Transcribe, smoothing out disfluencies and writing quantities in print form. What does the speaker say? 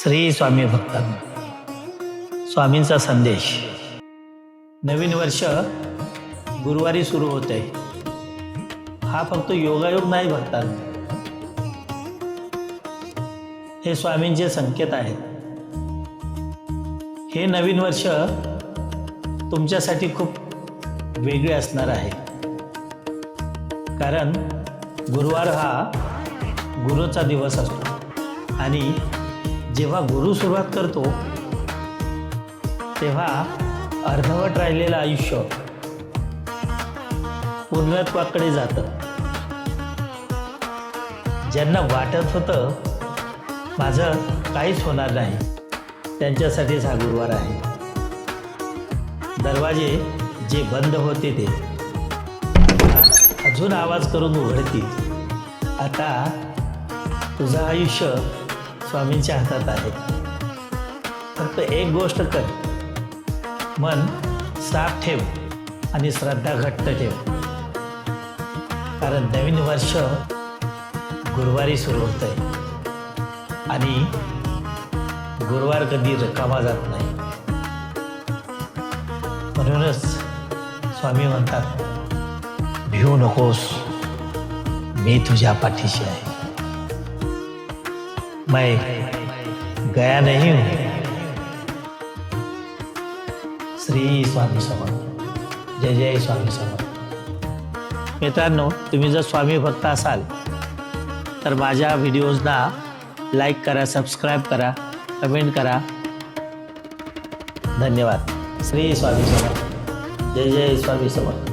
श्री स्वामी भक्तांनो, स्वामींचा संदेश. नवीन वर्ष गुरुवारी सुरू होत आहे. हा फक्त योगायोग नाही भक्तांनो, हे स्वामींचे संकेत आहेत. हे नवीन वर्ष तुमच्यासाठी खूप वेगळे असणार आहे, कारण गुरुवार हा गुरुचा दिवस असतो आणि जेव्हा गुरु सुरुवात करतो तेव्हा अर्धवट राहिलेलं आयुष्य पूर्णत्वाकडे जातं. ज्यांना वाटत होतं माझं काहीच होणार नाही, त्यांच्यासाठीच हा गुरुवार आहे. दरवाजे जे बंद होते ते अजून आवाज करून उघडतील. आता तुझं आयुष्य स्वामींच्या हातात आहे. फक्त एक गोष्ट कर, मन साफ ठेव आणि श्रद्धा घट्ट ठेव, कारण नवीन वर्ष गुरुवारी सुरू होत आहे आणि गुरुवार कधी रिकामा जात नाही. म्हणूनच स्वामी म्हणतात, भिवू नकोस, मी तुझ्या पाठीशी आहे. मैं गया नहीं हूँ. श्री स्वामी समर्थ. जय जय स्वामी समर्थ. मित्रांनो, तुम्ही जर स्वामी भक्त असाल तर माझ्या व्हिडिओजना लाईक करा, सबस्क्राईब करा, कमेंट करा. धन्यवाद. श्री स्वामी समर्थ. जय जय स्वामी समर्थ.